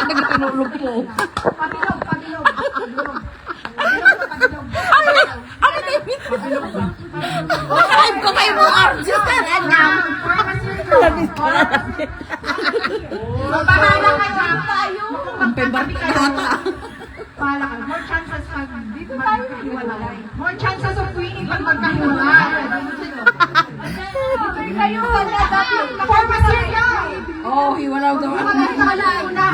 Nagtanulog po. Pabilog. Live ko kayo mga artist na rin. Labis ko na natin. Bahala kayo tayo. Ang pembarti ka yata. Bahala kayo. More chances pag dito tayo maghiwalay. More chances of winning pag magkahiwalay. Kayo performance year yan. Oh, hiwalaw daw ako.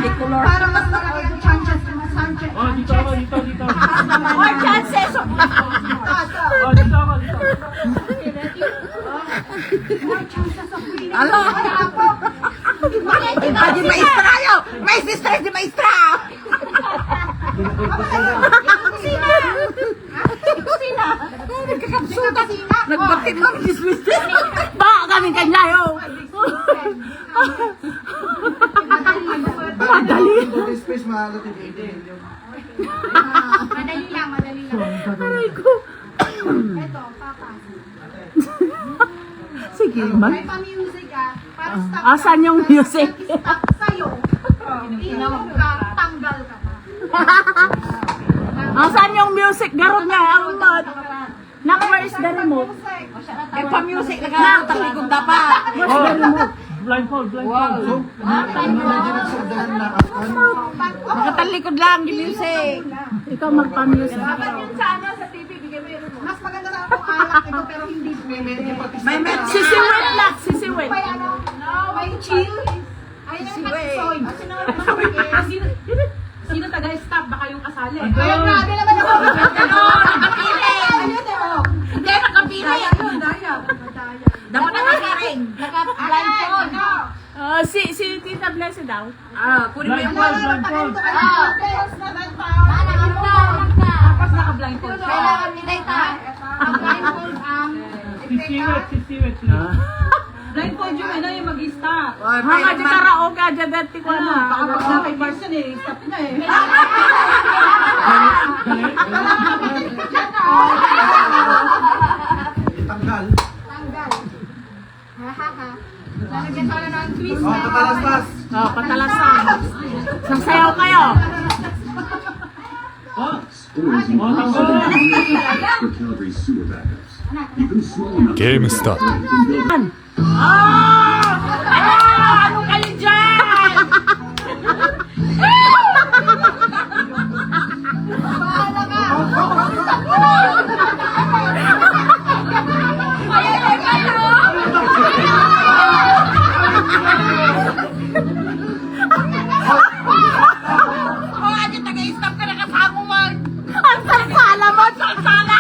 Bicolor. Para mas malaki ang chances. Oh, dito ako. More chances of Dito ako. more chances of winning. Alo. Di maestra yun. May sister di maestra. Kusina. Nagkakapsukat. Nagbati mo ang dismiss. Baka kami kanya yun. Madali. Space makakating Madali lang. Aray ko. Ito, papa. Sige, man. May pa-music para stop ka. Asan yung music? Stop sa'yo. Inom ka, tanggal ka pa. Asan yung music? Garot nga. Ang mod. Nak, where is the remote? Eh, pa-music na ka. Talikod na pa. Where's the remote? Blindfold. So, Nakatalikod lang yung music. Ikaw magpa-music. Dapat yun sa TV, bigyan mo yung remote. Mas maganda na akong alak ito, pero hindi May sisiwit lang. Sisiwit. May may chill. Ayun ang katsoy. Sino taga-stop? Baka yung kasali. Ayun, grabe naman ako. Nakapili. Ayun, Hindi, nakapili. Ayun, daya. Dapat nakapiling. Naka-blindfold. Si Tita Blessed daw. Kunin mo yung blindfold. Tapos naka-blindfold. Kailangan ni Dayta. Ang blindfold Sisiwet na. Blindfold yung yung mag-stop. Mga di karaoke, adjadati ko na. Baka pag nakay person stop na eh. Tanggal. Tanggal. Hahaha. Lalagyan tayo ng twist. Oh, patalastas. Patalasan. Sasayaw kayo. For Calgary's sewer backups. Even small enough. Game start. Ano kayo dyan? Bahala ka. Adi taga-stop ka na kasama mo. Ang salsala mo, salsala.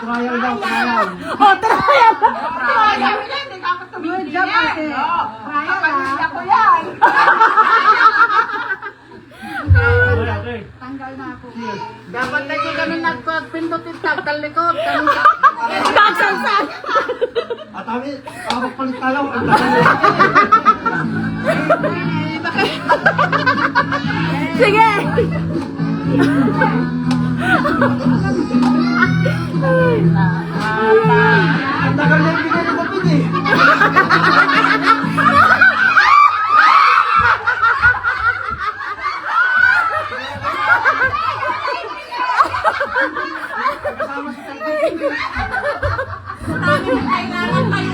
Trial daw, trial. Good job, ate. Kapag ko yan. Okay. Tanggal na ako. Dapat na yung ganun nagpindutin talikod. Nagsalsal. At kami, magpalit tayo. Sige. Ang tagal na yung bigay ng kapit eh. Kailangan tayo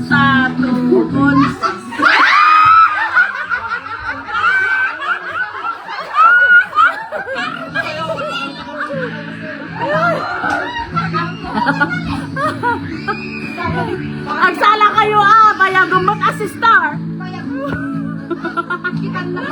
sa tuhod. Agsala kayo bayag gumot asistar. Kitan na.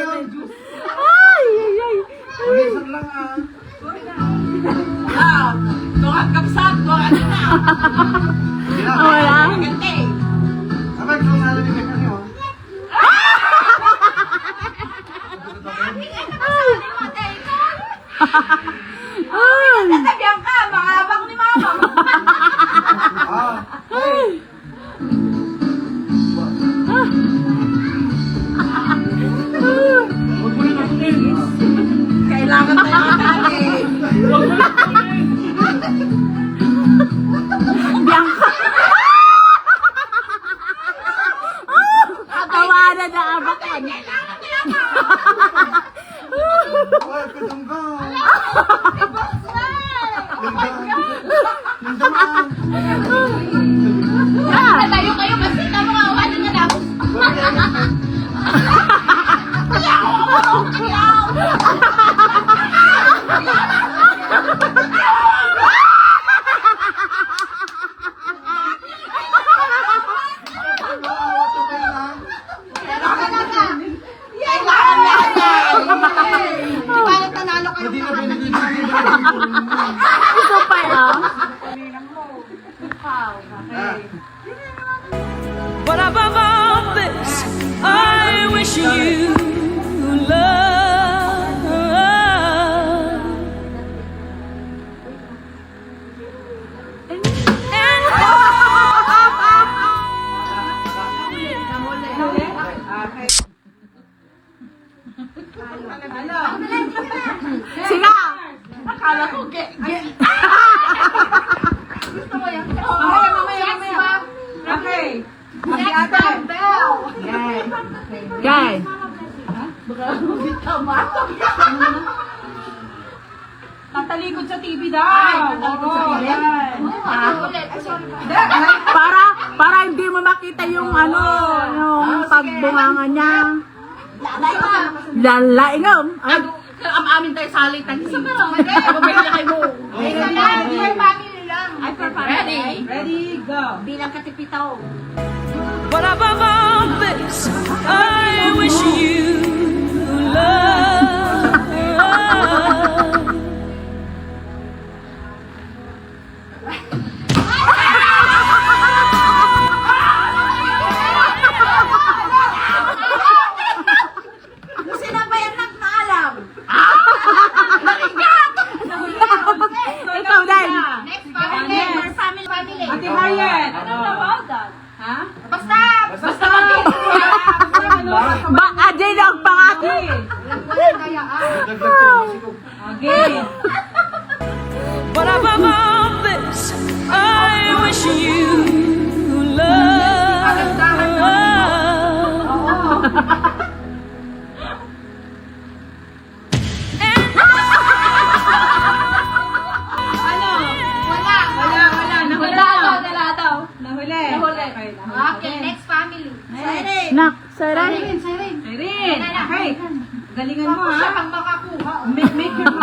Ay, ay, ay. Pag-isang lang ah. Tungat kapsat, tungat na. Wala. Maganda eh. Sabay, kung alam yung mekanyo. Ay. Sabihan ka, mahabang ni mama. Ah. Ay. Huwag mo na nakunin. Kailangan tayo natin. Huwag mo na nakunin. Bianca. Tawanan na abakan. Ay, kadungga. Yung damaan. Tayo kayo kasi na mga awan nga na. Hindi na binigay Ito pa lang. But above all this, I wish you love. Sina. Akala ko, Mamaya. Okay. Next time, Bell. Guy. Tatalikod sa TV daw. tatalikod sa TV? Para hindi mo makita yung ano, yung pagbunganga niya. Lalaingom. Ay, Amin tayo sa alitan. Isa pa lang. Mabili na kayo. Ready? Ready, go. Bilang katipitaw. But above all this, I wish you love. Sino ba yan nag-naalam? ikaw din. Next family. Your family. Ate Harriet. Ha? Basta mag-ibig. Ajay na ang pangati. Okay. But above all this, I wish you love. Ano? Wala. Nahuli. Wala daw. Nahuli. Nahuli. Okay, Okay, next family. Siren. Nak, Saran. Siren. Irene. Okay. Galingan mo Siya ha. pang makakuha. Make your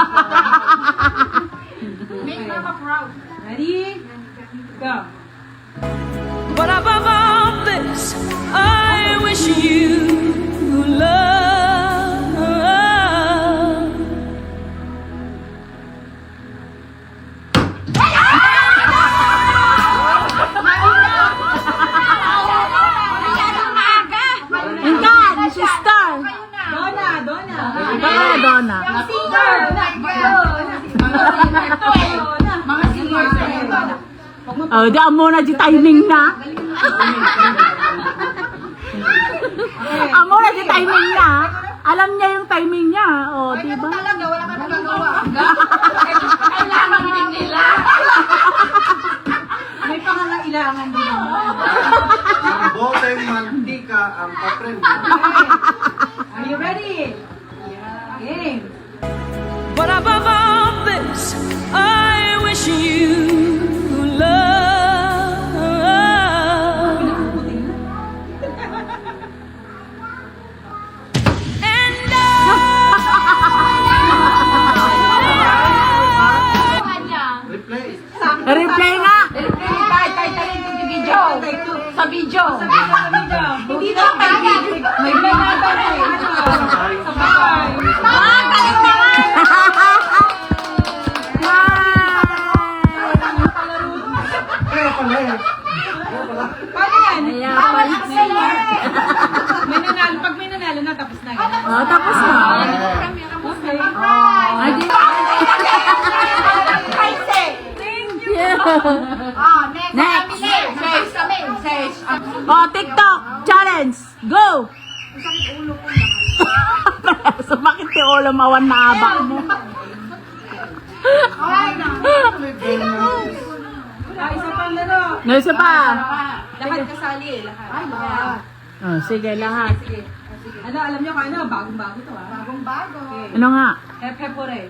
Make mama proud. Ready? Go. But above all this, I wish you love. Ingkan, sister. Donna. Baka Donna. Singer. Mga singers. Oh, di amo na di timing na. Amo na di timing na. Alam niya yung timing niya. Oh, di ba? Talaga, wala ka nagagawa. Kailangan din nila. May pangangailangan din naman. Ang boteng mantika ang papremyo. Are you ready? Game. But above all this, I wish you love. And Replay. Replay nga. Tayo, individual. video. Sa video. Hindi na kaya. May ganada na eh. Sabay. Kaya pala eh. Paano yan? Ayan. May nanalo. Pag may nanalo na, tapos na. Oh, tapos na. Okay. Ay, di. Yeah. Next. Oh, TikTok challenge. Go. Sumakit yung ulo mawan na abak mo. Isa pang laro. No, isa pa. Lahat kasali eh. Lahat. Oh, sige, lahat. Ano, alam nyo kung ano? Bagong-bago to ah. Bagong-bago. Ano nga? Hep-hepore.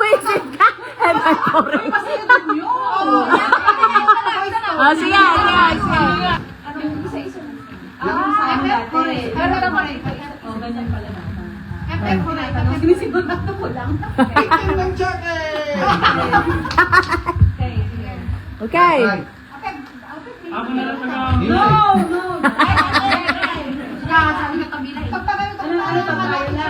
Visit ka. Oh, sige, sige, sige. Oh, ganyan pala na. Itim ng jacket! Okay. Ako na lang taga. No! No! Trial lang.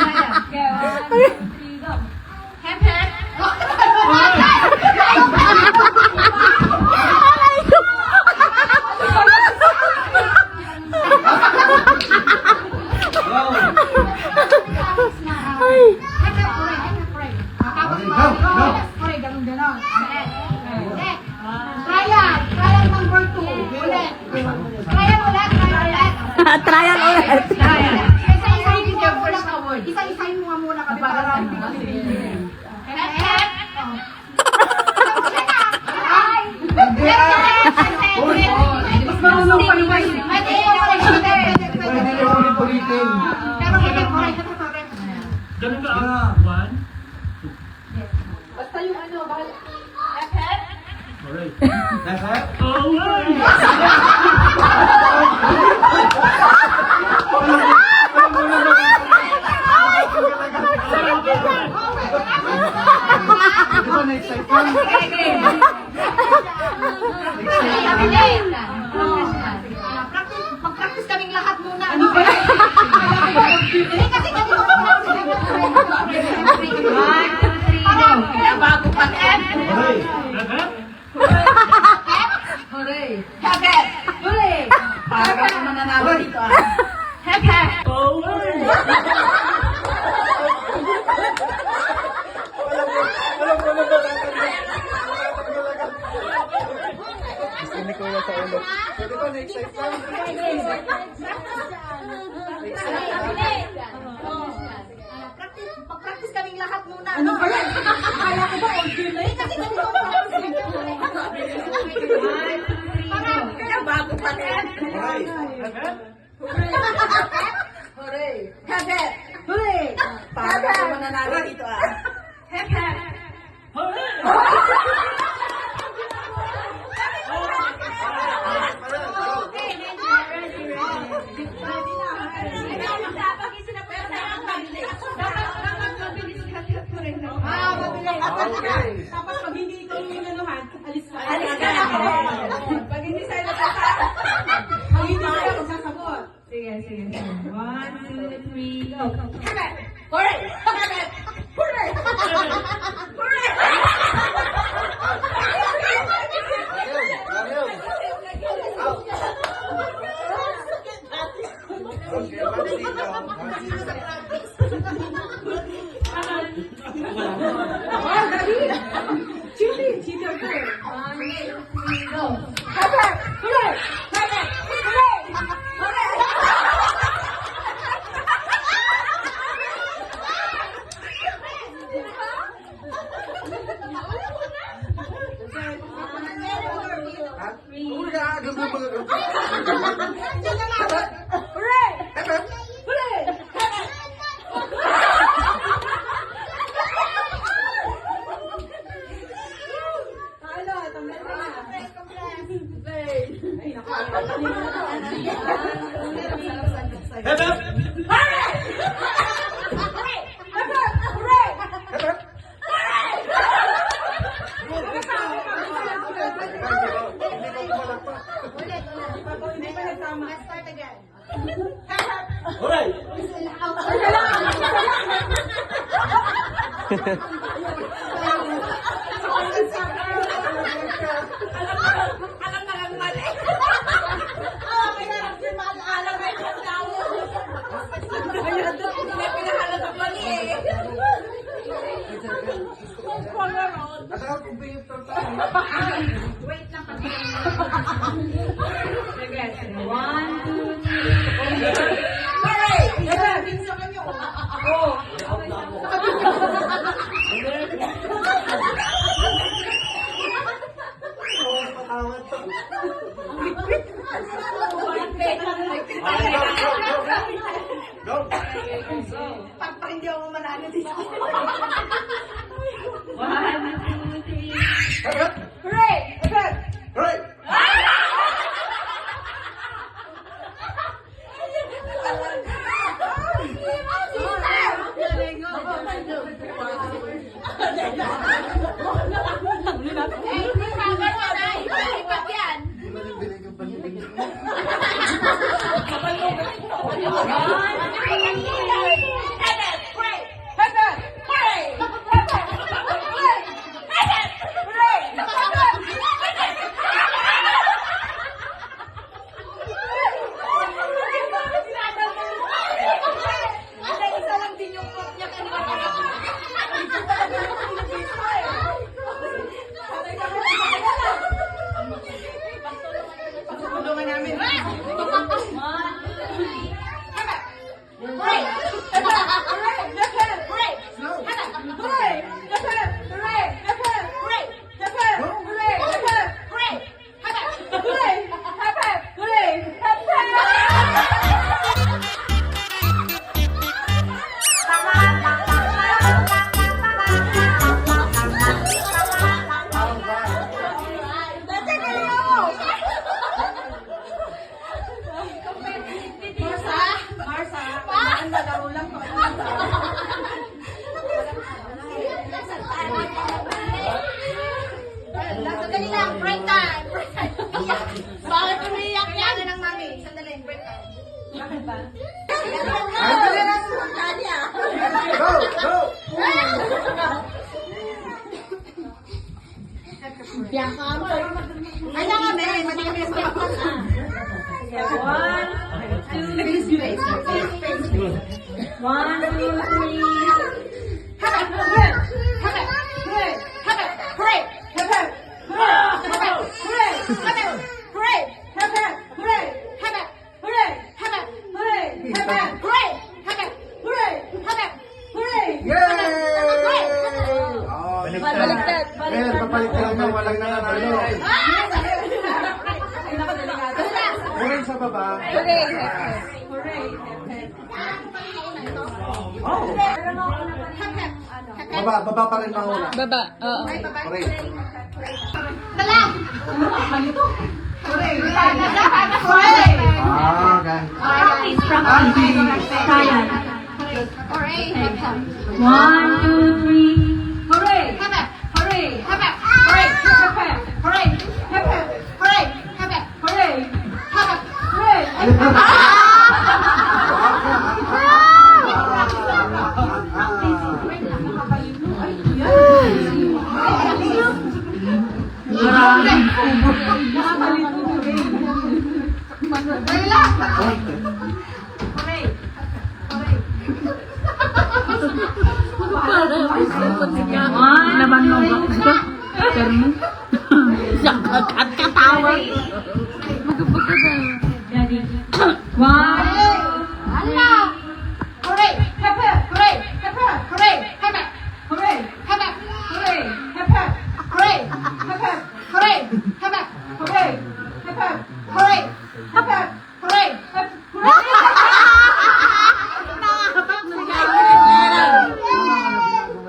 Okay, 1, 2, 3, go. Trial number 2. Ulit. Trial ulit. Trial ulit. Isa-isahin mo muna kami para Mas marunong pa yung basic. Pwede niyo ulit-ulitin. Ganun ka. One. Basta yung ano, bahal. Alright. Lahat? Alright. Di ba na-excite ka? Mag-practice kaming lahat muna. Ano ba? Kasi kami Bago pa rin. Hoy! Lahat? Para ka mananalo dito ah. Hindi ko na sa ulo. Pwede ba na-excite ka? Mag-practice kaming lahat muna. Ano ba yan? Akala ko ba all clear na yun? Kasi kami Bago pa rin. Hoy! Hooray! Para ka mananalo dito ah. Okay. Tapos pag hindi ikaw yung inanuhan, alis ka. Alis ka na. Pag hindi sa'yo napasa. Pag hindi sila magsasagot. Sige, sige. 1, 2, 3, go. Hooray! Hooray! Okay, one seat down. One seat down. Cheater ka eh. Talo, tanggal ka na. Ay, naku. Hindi pa nagtama. Let's start again. Wait lang kasi. Sige, sige. 1, 2, 3. Hooray! Pinsaman niyo. Pag hindi ako manalo dito. 1, 2, 3. Hooray! Hooray! Sandali lang, break time. Break time. Bakit umiyak yan ng mami? Sandali, break time. Bakit ba? Sandali lang yung kanya. Go! Go! Biyak ka mo. Kaya kami, mali kami sa kapag. Sige, 1, 2, 3. 1, 2, 3. Baliktad. Ngayon, papaliktad na walang nananalo. Ngayon sa baba. Oh. Baba pa rin manguna. Baba, oo. Hooray. Ah, okay. Hooray! 1, 2, 3. Hooray! Hooray! Hooray! Hooray! Laban mo ba? Ito? Termo? Sakat katawa. Magkapag ka na. Ready? 1,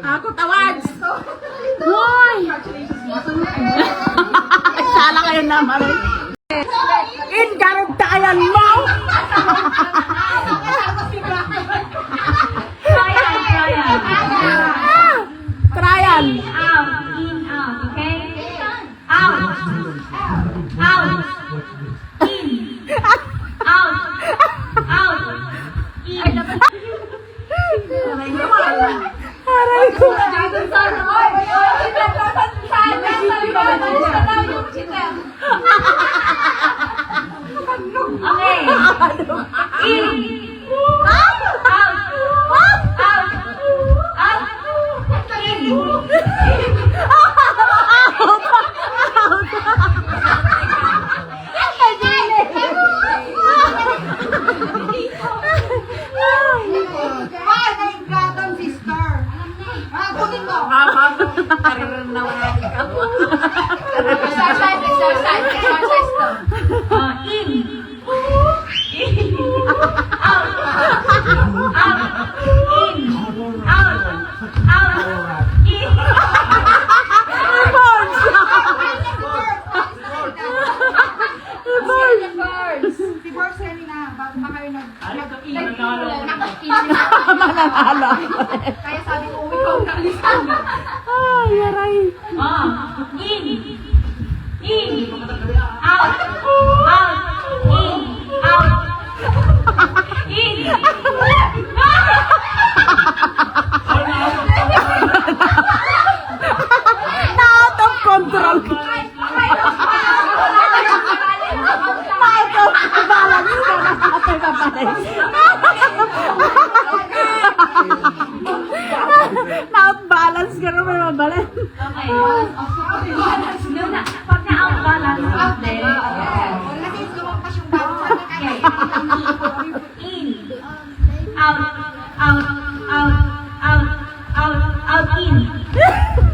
Ako tawad! Hoy! Sala kayo naman. Indarog tayan mo! bago pa kayo Nanalo. Mananalo. Kaya sabi ko, ikaw na alisan. Ay, aray. In. Out. Out. In. Na-out of control. Na-out of balance ka na ate ka pala. Na-out balance ka na may mabalan. Okay. Pag na-out balance, out din. Kasi lumampas yung bago sa Okay. In. Out. In.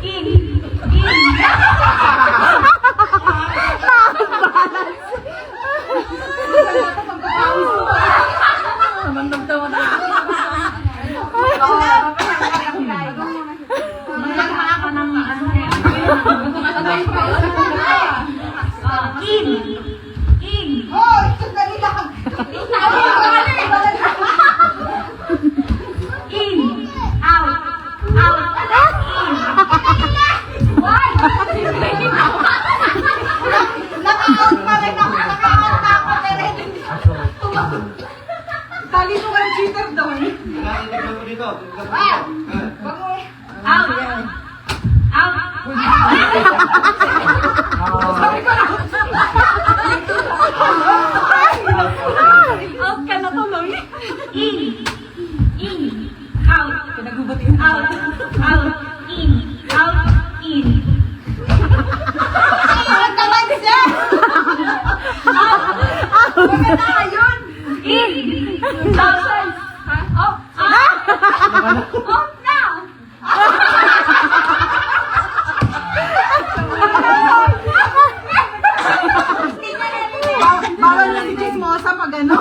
In. Namandamdaman na. In. Oh, sandali lang. In. Out. Naka-out pa rin ako. Naka-out na ako. Tali mo kang cheater doon. Narinig ko dito. Wag mo eh. Out. Out ka na tuloy. In. Out. Out. In. Out. In. Out naman siya. Maganda ka yun. In. Out. Out. Out now. Bawal na si Chismosa pag ano.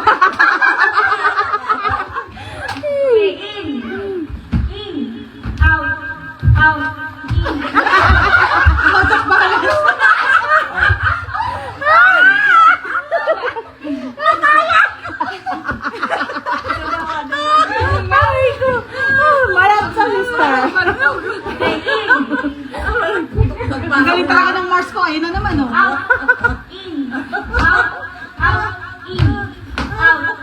In. Out. In. Masak balance. Ay, ko. Malat sa mister. Ang galing talaga ng Mars ko. Ayun na naman oh. Out. In. Out. In. Out.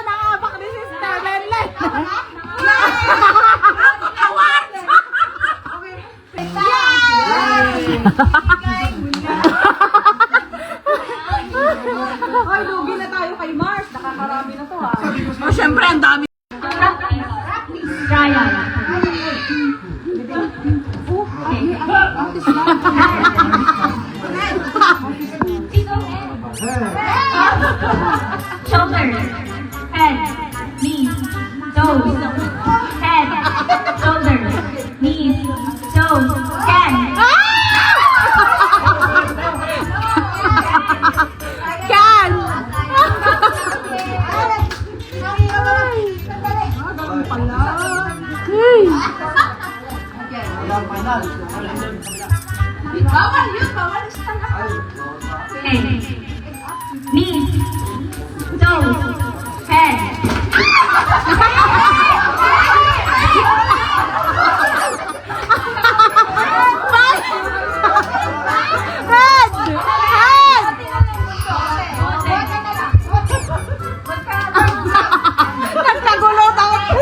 Nakabak ni sister. Lenlen. Ay, lugi na tayo kay Mars. Nakakarami na to ha. Oh, syempre, ang dami. Trial. Shoulder, head, knees, toes, head, shoulder, knees, toes, head. Can! Bawal yun. Bawal sa Head, knees, toes, head. Red! Red! Nagkagulo tayo.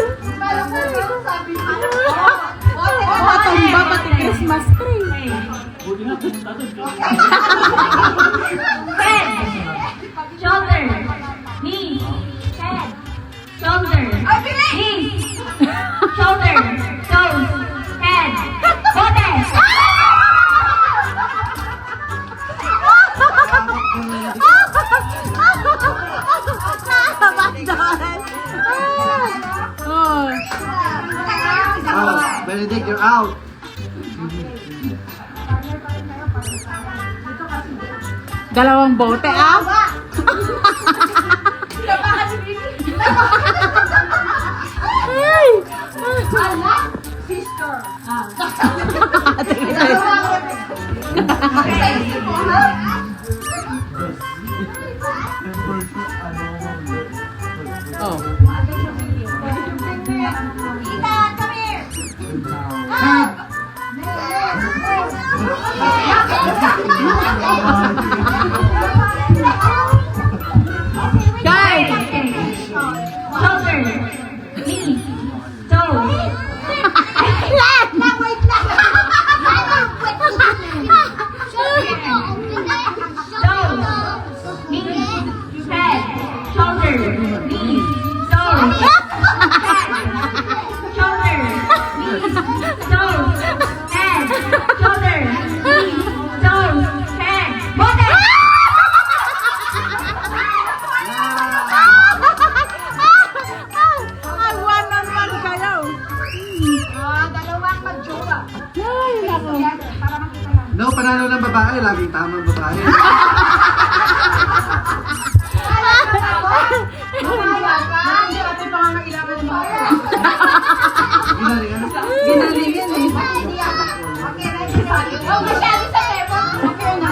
Matumba pati Christmas tree. Head, shoulder, knees, head, shoulder, knees, shoulder, toes, head, body. Oh. Out. Benedict, you're out. Dalawang bote ah. Ay! Sister. Oh. Ethan, come here. Guys! Shoulder, knees, toes. Wait lang. Toes, knees, head, shoulder, knees, toes, head, shoulder, knees, toes, head, shoulder, knees, toes, head, body! Ay, one on one kayo. Dalawang magjowa. Ay, nako. Para makita lang. No, panalo ng babae. Laging tamang babae. Mamaya ka. Hindi natin pangangailangan mo. Ginalingan. Ginalingan eh. Okay, ready na. Oh, masyado sa tema. Okay na.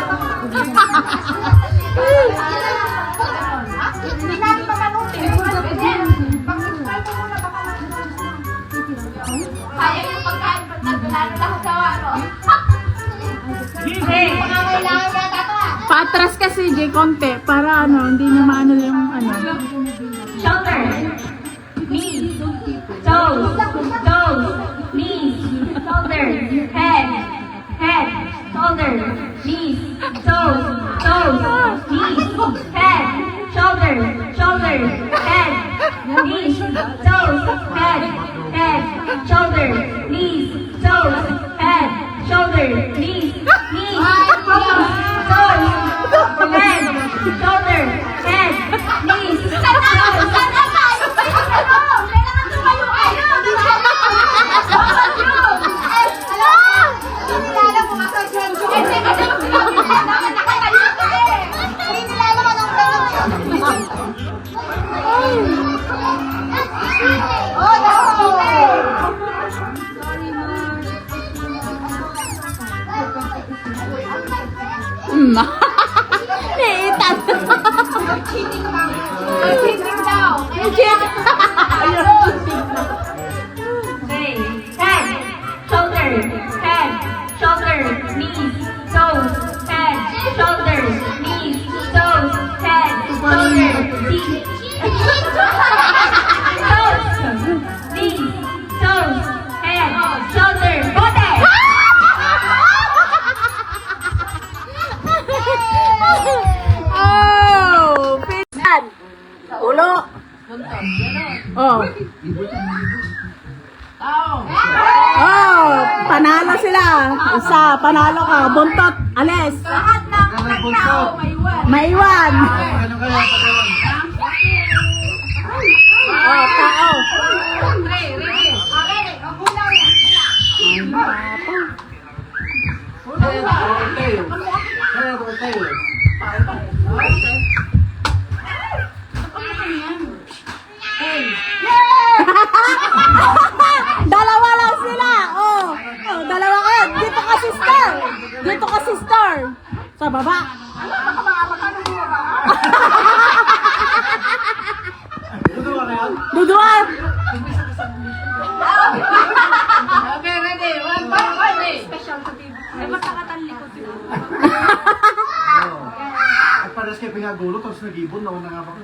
Hindi natin matanutin. Pag-subscribe mo muna, baka sayang yung pagkain. Ba't nagdalala lahat sa ano? Hey, Pangangailangan yata to ah. Patras kasi, J. Conte, para ano, hindi niya maano yung ano. shoulder, knees, toes, knees, shoulder, head, shoulder, knees, toes, knees, head, shoulder, head, knees, toes, head, shoulder, knees, toes, head, shoulder, knees, toes, head, shoulder, head, knees, toes. Niitan. Cheating daw. Cheating daw. Okay. Head, shoulder, knees, toes, head, shoulder, knees, toes, head, shoulder, knees, toes, head, shoulder, body. Oh! Pinsan! Ulo! Oh. Oh! Panalo sila! Isa, panalo ka. Buntot, alis. Ganang bunso. Maiwan. Ano kaya? Oh, tao. Dalawa lang sila. Oh. Oh, dalawa ka. Dito ka si Star. Dito ka si Star. Sa baba. Duduan. Okay, ready. One, special to be. Ay, makakatanlikod sila. At pares kayo pinagulot, tapos nag-ibon na ako nangabak.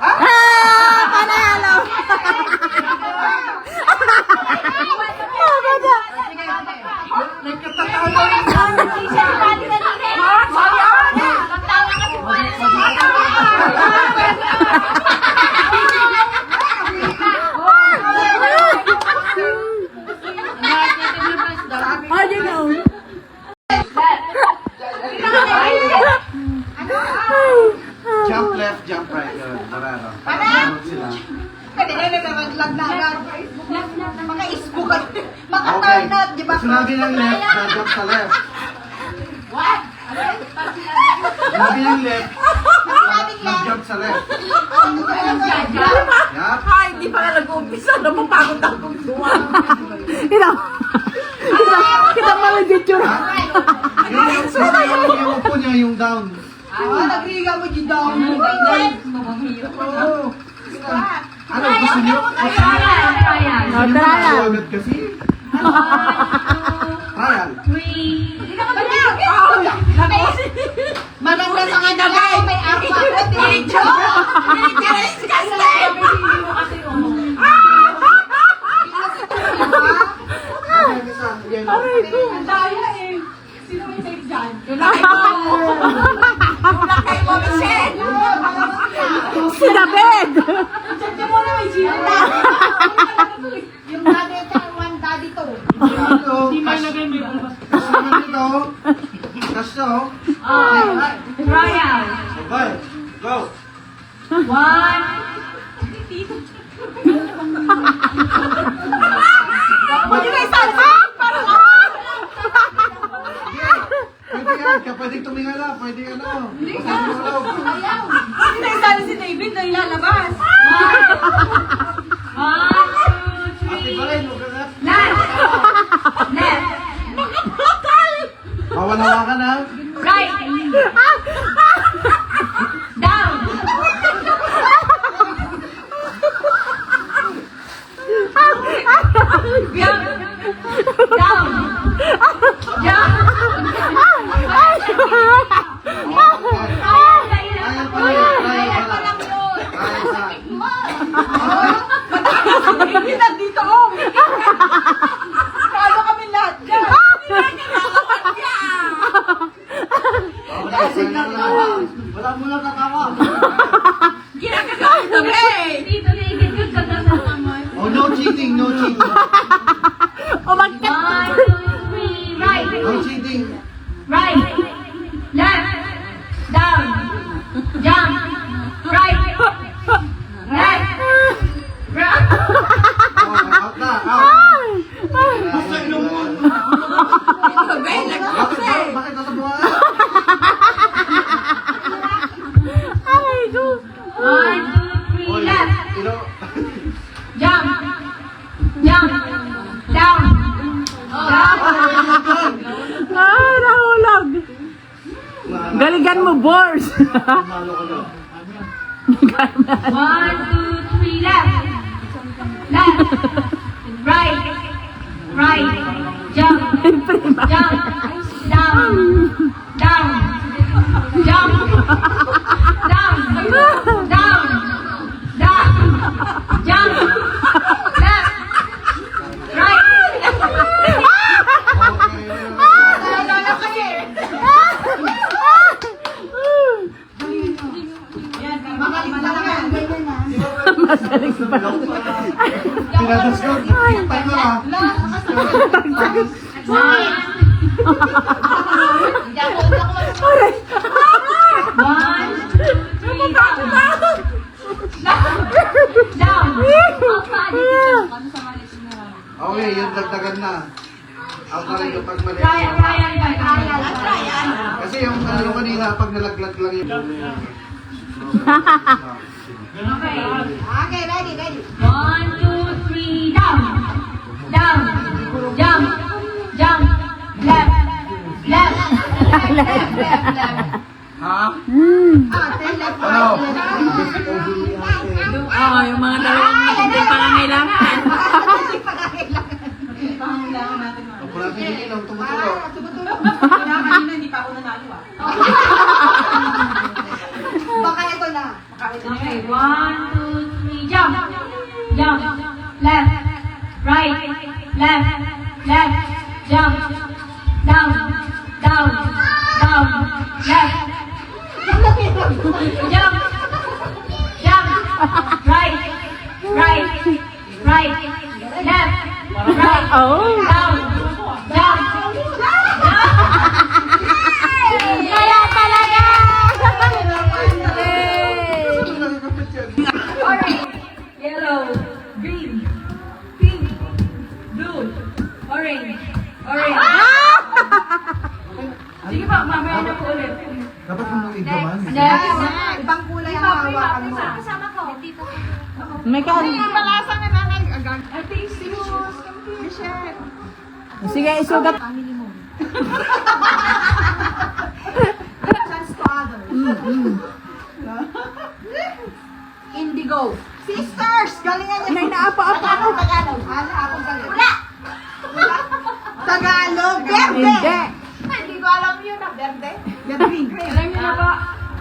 Ah, panalo. Oh, ganda. Oh, you know. Jump left, jump right. Yun, marano. Parang sila. Pwede na naglag-lagan. Mga isbog at Okay. makaturn out, di ba? Sinabi ng left, jump sa left. What? Sinabi ng left, jump sa left. Yup. Ay, hindi pa nga nag-umpisa. Napapagod akong duwa. Ito. Kita mo yung picture. Yung upo niya, yung down. Nagriga mo dyan daw. Ano, gusto niyo? Trial. Oh, trial. Agad kasi. Trial. Maganda sa kanya guys. May aqua. Diretso. Diretso kasi. Aray ko. Daya eh. Sino may safe dyan? Si David. Diyan mo na may Gina. Yung daddy ito, one daddy to. Hindi may lagay may bulbas. Kasto. Trial. Okay, go. 1, Pwede na isang Pwede yan, kapwede tumingala, pwede ano. Hindi ka. Sinasabi si David na ilalabas. 1, 2, Ate 3. Balen, huwag ka nga. Left. Left. Hawan-hawakan ha. Right. Down. Jump. Down. Jump. Trial pala yun, trial pala. Trial sa. Hindi nandito oh. Kalo kami lahat dyan. Wala mo lang natawa. ginagagawin kami. Dito na ikit ka sa naman. Oh, no cheating, no cheating. Umakit. 1, 2, 3. Right. No cheating. Right. Left. Down. Jump. Right. Left. Right. Oh, out na, out. Basta ilong mo. Bakit natabuhan? Aray ko. 1, 2, 3. Oy, Left. ilo. Jump. Jump. Down. Down. Ay, nahulog. Galigan mo, Bors. Malo ka na. 1, 2, 3. Left. Left. Right. Right. Jump. Jump. Down. Down. Jump. Down. Down. Down. Jump. Left. Right. Magaling ba? Tinadas ko. Tay mo ha. Aray. 1, 2, 3. Down. Okay, yung dagdagan na. Out na rin yung pagmali. Trial. Kasi yung ano kanina, pag nalaglag lang yung... Okay. Okay, ready, ready. 1, 2, 3. Down. Down. Jump. Jump. Left. Left. Ha? Left, Ano? Oh, yung mga dalawang hindi pangangailangan. Ako natin yung ilaw, tumutulog. Kanina hindi pa ako nanalo ah. Baka ito na. Okay. 1, 2, 3. Jump. Jump. Left. Right. Left. Left. Jump. Down. Down. Down. Left. Jump. Jump. Right. Right. Right. Left. Right. Oh. Down. Jump. Kaya talaga. Orange, yellow, green, pink, blue, orange, orange. Sige pa, mamaya na po ulit. Dapat mo nang igaman. Next. Ibang kulay ang hawakan mo. Kasama ko. May kan. Malasa na nanay agad. I think si Michelle. Sige, isugat. Chance to others. Indigo. Sisters! Galingan niyo. Nay, naapa-apa ako. Tagalog. Ako galing. Wala! Tagalog. Berde. Hindi. Hindi ko alam yun. Berde. Berde. Alam niyo na ba?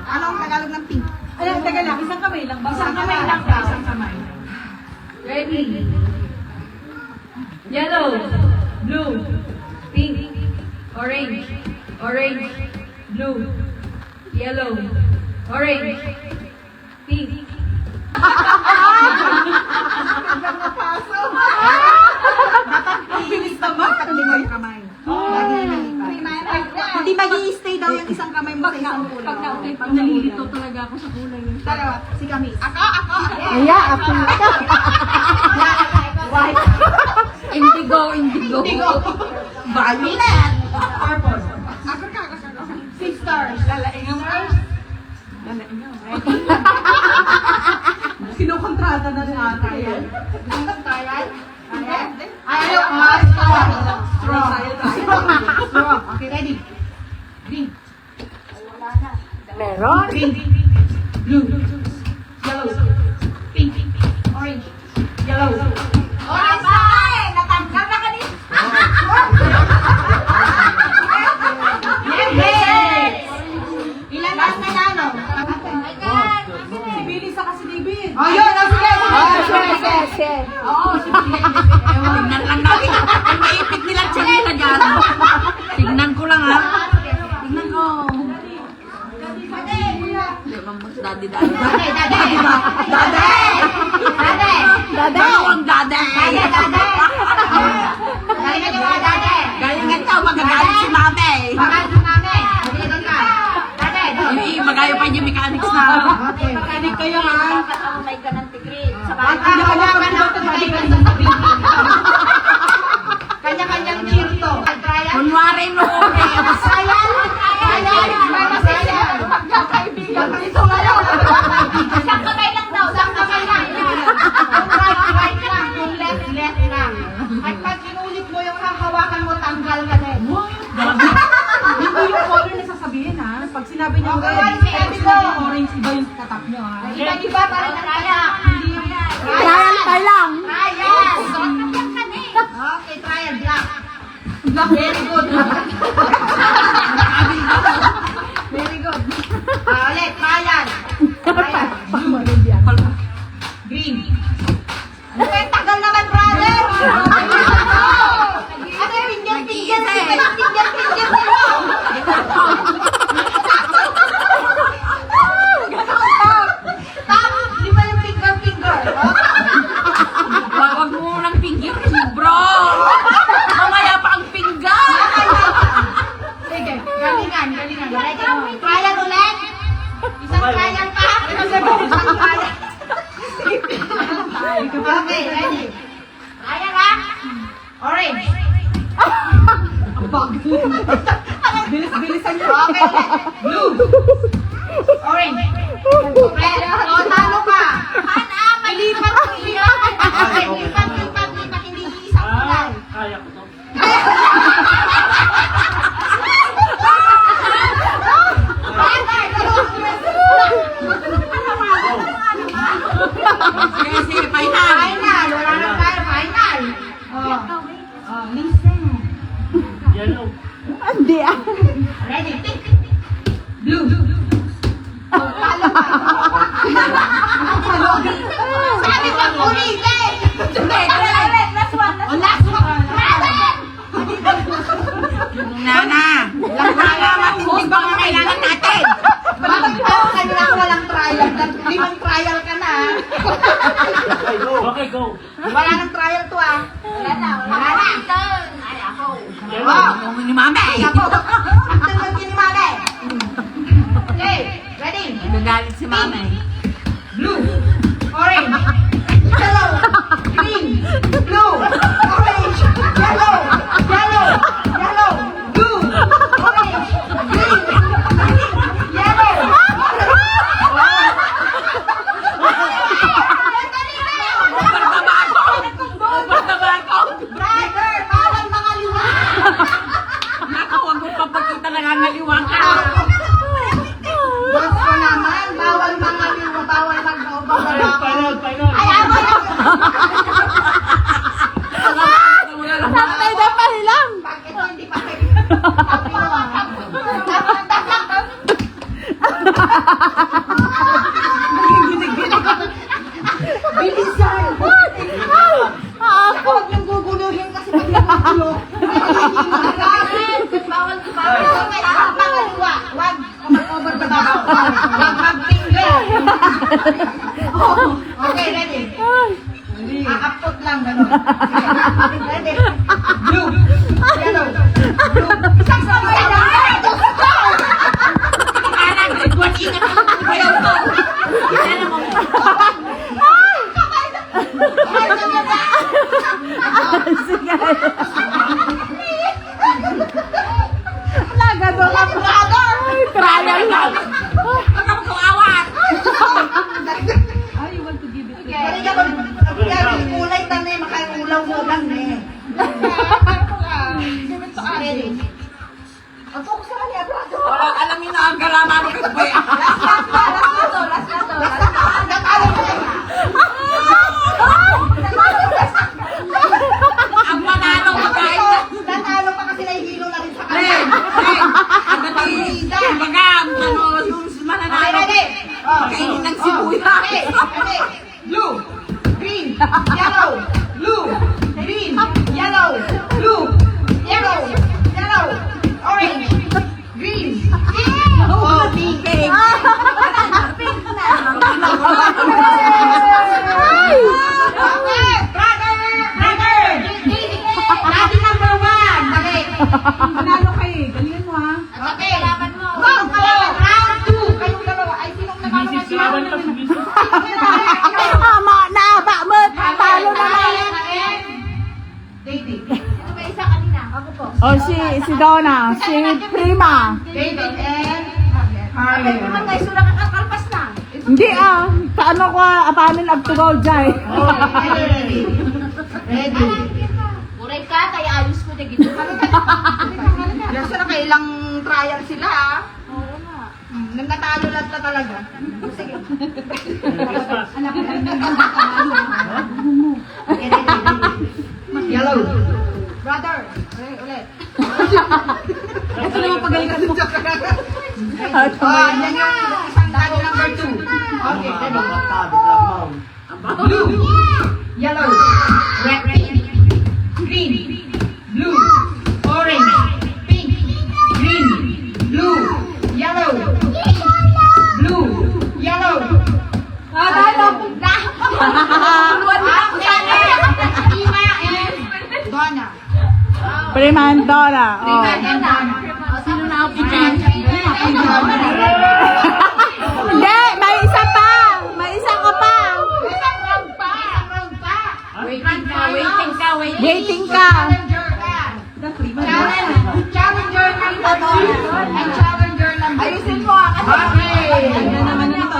Anong Tagalog ng pink? Alam, taga lang. Isang kamay lang ba? Isang kamay lang daw. Isang kamay. Ready? Yellow, blue, pink, orange, orange, blue, yellow, orange, pink. Ang bilis naman. Katuloy yung kamay. Lagi nalilipat. Hindi mag-i-stay daw yung isang kamay mo sa isang kulay. Pag nalilito talaga ako sa kulay. Dalawa. Si Kamis. Ako! Aya, ako. White. Indigo, indigo. Violet. Purple. Ako. Sisters. Lalaing first. Sinukontrata na rin ata yan. Trial? Ayaw. Strong. Strong. Okay, ready. Green. Meron. Green. Blue. Yellow. Pink. Orange. Yellow. Orange na! Natanggal na kanina! Yes! Ilan na nanalo? Si Billy sa kasi David. Oh, yun! Sige! Sige. Oo, si Billy. Tignan lang natin. Ang maipit nila tsinila dyan. Tignan ko lang ha. Tignan ko. Hindi, mambos daddy. Ang dade. Galingan daw, magagalit si mame. Magayo pa yung mechanics na. Mechanic kayo ha. May ka ng tigrid. Kanya-kanyang chirto. Kunwari no. Magkakaibigan dito ngayon. Isang kamay lang daw. Isang kamay lang. Yung right lang. Yung left lang. At pag inulit mo yung hahawakan mo, tanggal ka din. Hindi yung color na sasabihin ha. Pag sinabi niyo Okay, red, si pag Abby sinabi ko. orange, iba yung tatak niyo ha. Iba-iba pa rin ang kaya. Trial ka lang. Trial. Okay, trial. Black. Very good. Very good. Ulit, trial. Green. Ano yung tagal naman, brother? Ano yung pinggan? Tapos, di ba yung finger? Wag mo nang pinggir, bro. Mamaya pa ang pinggan. Sige, galingan. Trial ulit. Isang trial pa. Isang trial. Okay, ready. Trial ha? Orange. Bilis-bilisan niyo. Okay, blue. Orange. Red. O, talo ka. Ilipat. Okay, lipat. Hindi isang kulay. Kaya ko to. Sige, final. Final. Wala nang tayo. Final. Listen. Yellow. Hindi ah. Ready? Blue. Talo ka. Sabi pa ulitin. Last one. Last one. Nana. Matindi ba ang kailangan natin? Bakit po kanina walang trial? Limang trial ka na. Okay, go. Wala nang trial to ah. Wala na. Ay, ako. Yellow. Ang ni mame. Ako. Ang tawag ni Mame. Okay, ready? Nagalit si mame. Blue. Orange. Yellow. Green. Blue. Orange. Yellow. Yellow. Yellow. Blue. Orange. Green. Yellow. Over tabako. Brother, bawal mga liwanag. nangangaliwang ka. Boss ko naman, bawal mangaliw, bawal mag-overlap. Final. Ay, ako lang. Saktay na pa lang. Bakit hindi pa kayo? Bilisan! Huwag niyong guguluhin kasi pag nagugulo, bawal pangaliwa. Huwag mag-over the back. Huwag mag-finger. Okay, ready? Aapot lang, gano'n. Ready? Blue. Yellow. Blue. Isang sabay lang. Anak, nagbuwan ingat ako ng bayaw ko. Kaya mo. Sige. Wala, gano'n lang. Ay, trial lang. Huwag ka magkawawat. Kaya ka ba? Kulay tanay, makaulaw-ulaw eh. Ready? Ang focus sa kanya, brado. Walang alam niyo na ang galaman mo kay Kuya. Ang manalo magkain na. Nanalo pa kasi nahihilo na rin sa Ren, kanya. ang dati, kumbaga, yung mananalo. Kainin ng sibuyas. Okay. Blue, green, yellow, blue, green, yellow, blue, yellow, yellow, orange, green, oh, pink. Pink na. Okay, brother. Daddy number 1. Balik. Manalo kayo eh. Galingan mo ha. Okay. Go. Round 2. Kayong dalawa. Ay, sinong nanalo na siya? Ama, naaba mo. Talo naman. David. Ito ba isa kanina? Ako po. Oh, si Donna, si Prima. David and Harley. Naman tayo sila kakakalpas na. Hindi paano ko, paano nagtugaw dyan? Ready. Ready. Uray ka, kaya ayos ko na gito. Yan sila kailang trial sila Oo nga. Nang natalo lang na talaga. Sige. Okay, ready. Yellow. Brother. Ulit. Ito naman pagalitan mo. Yan yung isang daddy number 2. Okay, ready. Blue. Yellow. Red. Green. Blue. Orange. Pink. Green. Blue. Yellow. Blue. Yellow. Donna. Prima and Donna. Oh. Sino na ako dyan? Hindi, may isa pa. May isa ka pa. Isang round pa. Waiting ka. Waiting ka. Challenger ka. Challenger number 2 and challenger number 3. Ayusin mo kasi. Yan naman ito.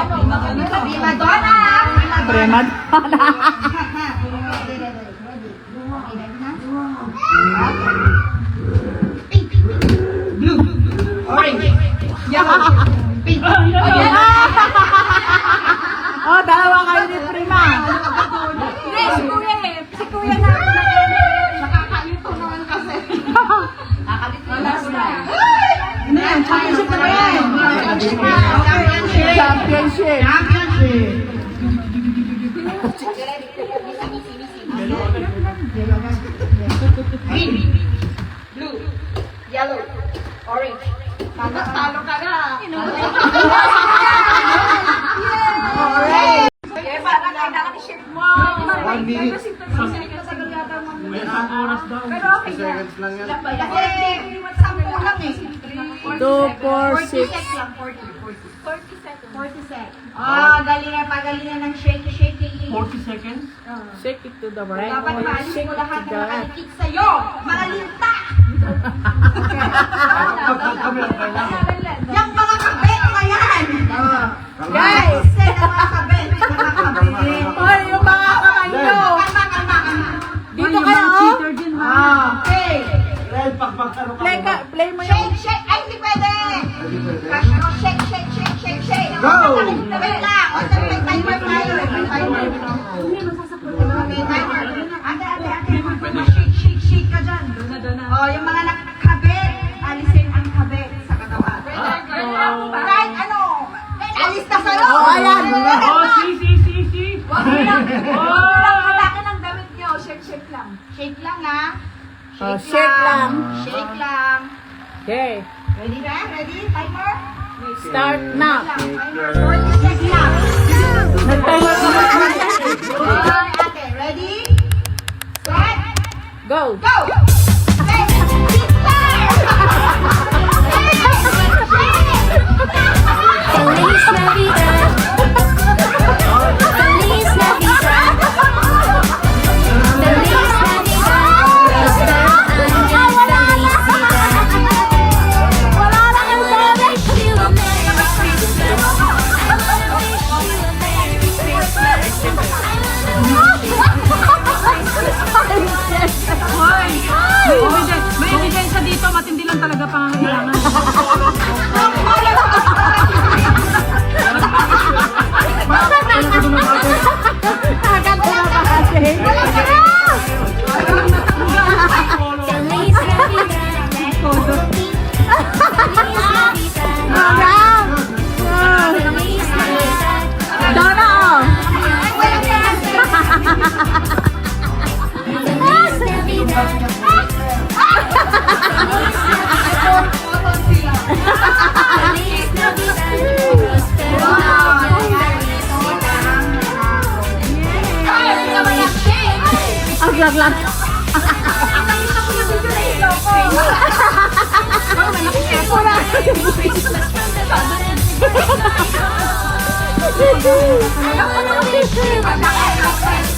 Prima Donna. Prima Donna. Pink. Blue. Orange. Yellow. Pink. Oh, dalawa kayo ni Prima. Hindi, si Kuya eh. Si Kuya na. Nakakalito naman kasi. Last time. Ano yan? Championship na ba yan? Championship. Green. Blue. Yellow. Orange. Talo ka na. One minute. May isang oras daw. 60 seconds lang yan. Kasi 10 lang eh. 2, 4, 6. 40 seconds. Pagalingan ng shaky. 40 seconds? Shake it to the right. Dapat maalis mo lahat ng nakalikit sa'yo. Malalinta. Kami lang kailangan. Yung mga kabit na yan. Guys, say na mga kabit. Mga kabit. Hoy, yung mga kamay nyo. Kalma. Dito kayo, oh. Cheater din ha. Okay. Well, pagpagtaro ka. Play mo yung... Shake. Ay, hindi pwede. Oh, shake lang. Shake lang. Okay. Ready ba? Ready? Timer? Start na. Timer. 40 seconds lang. Nag-timer ka ba? Ate, ready? Start. Go. Go! Hey, sister! Feliz Navidad. Feliz Navidad. Feliz Navidad. Prospero año y felicidad. Wala na kang sabi. Wish you a Merry Christmas. I wanna wish you a Merry Christmas. May ebidensya dito, matindi lang talaga pangangailangan. Nakakanta na ba kasi? Feliz Navidad. Feliz Navidad. Feliz Navidad. Donna, oh. Feliz Navidad. Feliz Navidad. Prospero año y felicidad. Ang laglag. Christmas from the bottom. I wanna wish you a Merry Christmas.